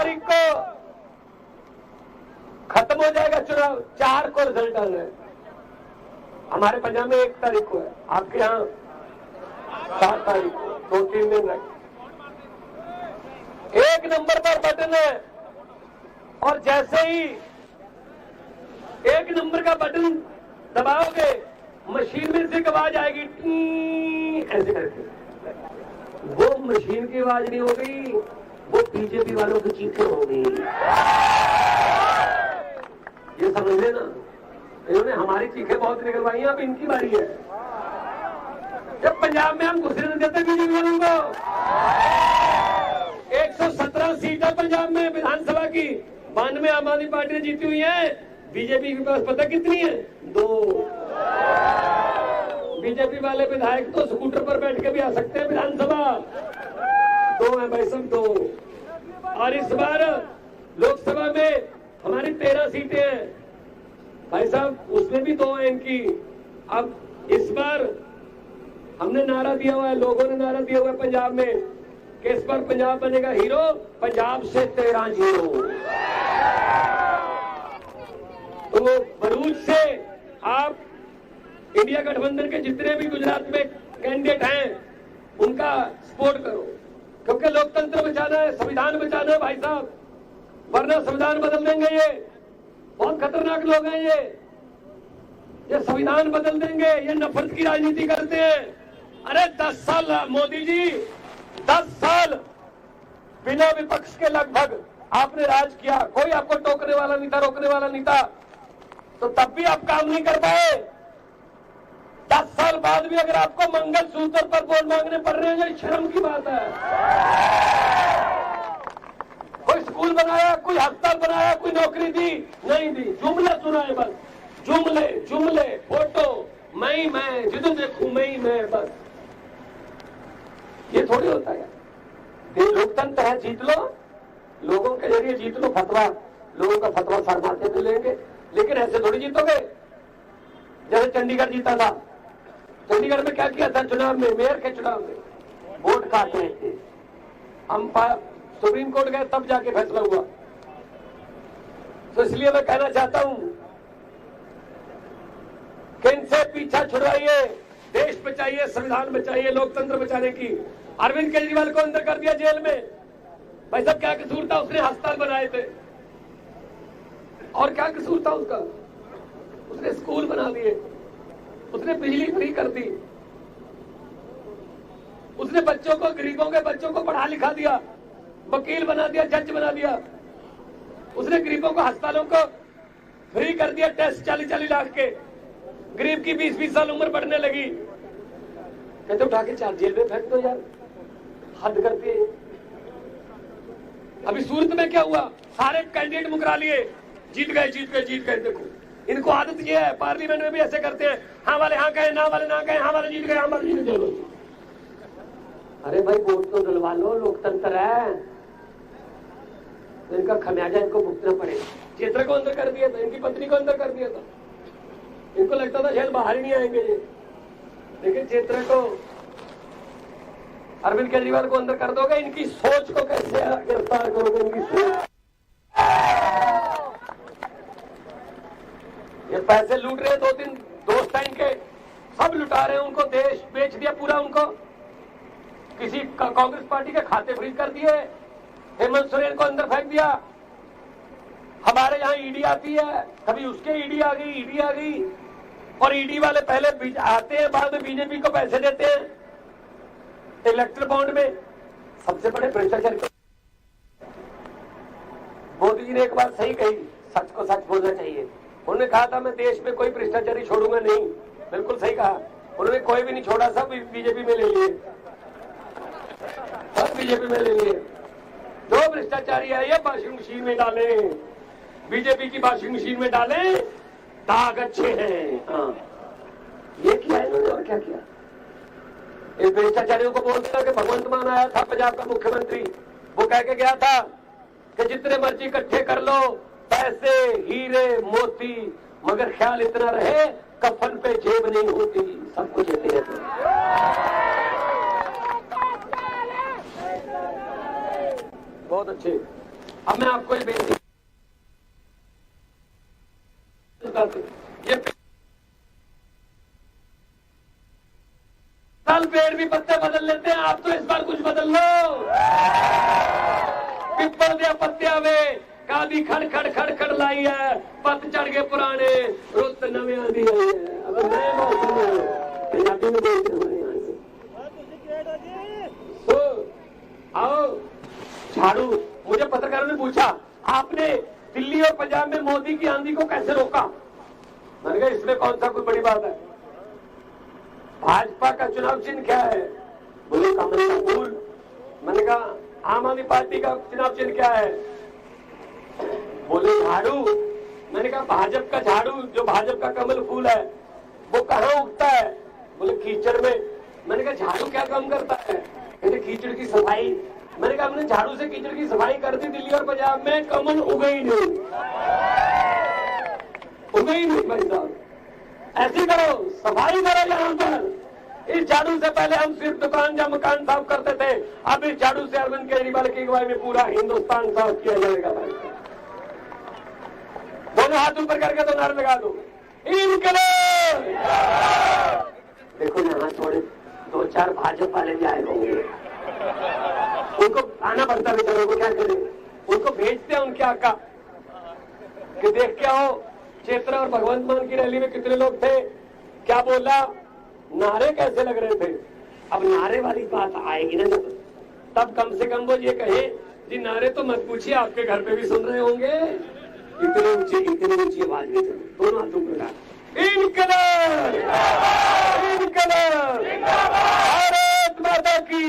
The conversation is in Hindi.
तारीख को खत्म हो जाएगा चुनाव, 4 को रिजल्ट आना है। हमारे पंजाब में 1 तारीख को है, आपके यहाँ 7 तारीख को, 2-3 दिन लगे। 1 नंबर पर बटन है और जैसे ही 1 नंबर का बटन दबाओगे मशीन में से आवाज आएगी ऐसे करके। वो मशीन की आवाज नहीं होगी, वो बीजेपी वालों की चीखें होगी। ये समझ लेना, इन्होंने हमारी चीखें बहुत निकलवाई हैं, अब इनकी बारी है। जब पंजाब में हम घुसने नहीं देते बीजेपी वालों को। 117 सीट है पंजाब में विधानसभा की, 92 आम आदमी पार्टी ने जीती हुई है। बीजेपी के पास पता कितनी है? 2। बीजेपी वाले विधायक तो स्कूटर पर बैठ के भी आ सकते हैं विधानसभा। 2 है भाई, सब 2। और इस बार लोकसभा में हमारी 13 सीटें हैं भाई साहब, उसमें भी 2 हैं इनकी। अब इस बार हमने नारा दिया हुआ है, लोगों ने नारा दिया हुआ है पंजाब में कि इस बार पंजाब बनेगा हीरो, पंजाब से 13-0। तो भरूच से आप इंडिया गठबंधन के जितने भी गुजरात में कैंडिडेट हैं उनका सपोर्ट करो, क्योंकि लोकतंत्र बचाना है, संविधान बचाना है भाई साहब, वरना संविधान बदल देंगे। ये बहुत खतरनाक लोग हैं, ये संविधान बदल देंगे, ये नफरत की राजनीति करते हैं। अरे 10 साल मोदी जी, 10 साल बिना विपक्ष के लगभग आपने राज किया, कोई आपको टोकने वाला नहीं था, रोकने वाला नहीं था, तो तब भी आप काम नहीं कर पाए। 10 साल बाद भी अगर आपको मंगल सूत्र पर वोट मांगने पड़ रहे हैं, शर्म की बात है। कोई स्कूल बनाया, कोई अस्पताल बनाया, कोई नौकरी दी, नहीं दी, जुमले सुनाए बस, जुमले जुमले, फोटो मैं जिधर देखूं मैं बस। ये थोड़ी होता है। ये लोकतंत्र है, जीत लो, लोगों के जरिए जीत लो, फतवा, लोगों का फतवा सर माथे पे लेंगे, लेकिन ऐसे थोड़ी जीतोगे। जैसे चंडीगढ़ जीता था, चंडीगढ़ में क्या किया था चुनाव में, मेयर के चुनाव में वोट काट रहे थे, हम सुप्रीम कोर्ट गए तब जाके फैसला हुआ। तो इसलिए मैं कहना चाहता हूं कि इनसे पीछा छुड़वाइए, देश बचाइए, संविधान बचाइए, लोकतंत्र बचाने की। अरविंद केजरीवाल को अंदर कर दिया जेल में, भाई साहब क्या कसूर था? उसने अस्पताल बनाए थे, और क्या कसूर था उसका? उसने स्कूल बना दिए, उसने बिजली फ्री कर दी, उसने बच्चों को, गरीबों के बच्चों को पढ़ा लिखा दिया, वकील बना दिया, जज बना दिया, उसने गरीबों को, अस्पतालों को फ्री कर दिया, टेस्ट 40-40 लाख के, गरीब की 20-20 साल उम्र बढ़ने लगी। कहते उठा के 4 जेल में फेंक दो यार, हद करती है। अभी सूरत में क्या हुआ, सारे कैंडिडेट मुकरा लिए, जीत गए। देखो इनको आदत ये है, पार्लियामेंट में भी ऐसे करते हैं, हाँ वाले हाँ कहे, ना वाले ना कहे, हाँ वाले जीत गए, हाँ वाले जीत गए। अरे भाई वोट तो डलवा लो, लोकतंत्र है, तो इनका खमियाजा इनको भुगतना पड़ेगा। चेत्रा को अंदर कर दिया था, इनकी पत्नी को अंदर कर दिया था, इनको लगता था शायद बाहर ही नहीं आएंगे ये, लेकिन चेत्रा को, अरविंद केजरीवाल को अंदर कर दोगे, इनकी सोच को कैसे गिरफ्तार करोगे? इनकी सोच, ये पैसे लूट रहे हैं, 2-3 दोस्त हैं इनके, सब लुटा रहे हैं उनको, देश बेच दिया पूरा उनको, किसी कांग्रेस पार्टी के खाते फ्रीज कर दिए, हेमंत सोरेन को अंदर फेंक दिया। हमारे यहाँ ईडी आती है, कभी उसके ईडी आ गई, और ईडी वाले पहले आते हैं, बाद में बीजेपी को पैसे देते हैं इलेक्ट्रल बॉन्ड में। सबसे बड़े भ्रष्टाचार। मोदी जी ने एक बात सही कही, सच को सच बोलना चाहिए। उन्होंने कहा था मैं देश में कोई भ्रष्टाचारी छोड़ूंगा नहीं, बिल्कुल सही कहा। उन्होंने कोई भी नहीं छोड़ा, सब बीजेपी में ले लिए, सब बीजेपी में ले लिए। जो भ्रष्टाचारी है ये वॉशिंग मशीन में डाले, बीजेपी की वॉशिंग मशीन में डाले, दाग अच्छे हैं। हाँ, ये किया इन्होंने, और क्या किया? इन भ्रष्टाचारियों को बोलता कि भगवंत मान आया था पंजाब का मुख्यमंत्री, वो कह के गया था कि जितने मर्जी इकट्ठे कर लो पैसे, हीरे मोती, मगर ख्याल इतना रहे कफन पे जेब नहीं होती, सब कुछ देते रहते। बहुत अच्छे। अब मैं आपको ये बेनती, ये साल पेड़ भी पत्ते बदल लेते हैं, आप तो इस बार कुछ बदल लो। पिपल दिया पत्तिया वे कादी खड़ खड़ खड़ खड़ लाई है, पत चढ़ गए पुराने, रुत नवे आंधी आई है। अब नए मौसम में पंजाबी में बोलते हमारे यहाँ से। तो आओ झाड़ू। मुझे पत्रकारों ने पूछा, आपने दिल्ली और पंजाब में मोदी की आंधी को कैसे रोका? मैंने कहा इसमें कौन सा कोई बड़ी बात है। भाजपा का चुनाव चिन्ह क्या है? बोले कमल का फूल। मैंने कहा आम आदमी पार्टी का चुनाव चिन्ह क्या है? बोले झाड़ू। मैंने कहा भाजपा का झाड़ू, जो भाजपा का कमल फूल है, वो कहाँ उगता है? बोले कीचड़ में। मैंने कहा झाड़ू क्या काम करता है? कहते कीचड़ की सफाई। मैंने कहा हमने झाड़ू से कीचड़ की सफाई कर दी दिल्ली और पंजाब में, कमल उगे ही नहीं, उगे ही नहीं भाई साहब। ऐसी करो, सफाई करो यहाँ पर। इस झाड़ू से पहले हम सिर्फ दुकान या मकान साफ करते थे, अब इस झाड़ू से अरविंद केजरीवाल की अगुवाई में पूरा हिंदुस्तान साफ किया जाएगा भाई। दोनों हाथ ऊपर करके तो नारे लगा दो, इनकलाब। देखो यहाँ थोड़े 2-4 भाजपा वाले भी आए होंगे, उनको आना पड़ता है बेचारों को, क्या करें? उनको भेजते हैं उनके आका कि देख के आओ चेत्रा और भगवंत मान की रैली में कितने लोग थे, क्या बोला, नारे कैसे लग रहे थे। अब नारे वाली बात आएगी ना जब, तब कम से कम वो ये कहे जी नारे तो मत पूछिए, आपके घर पे भी सुन रहे होंगे, इतनी ऊंची आवाज में दोनों हाथों पर इनकलाब, इनकलाब, भारत माता की।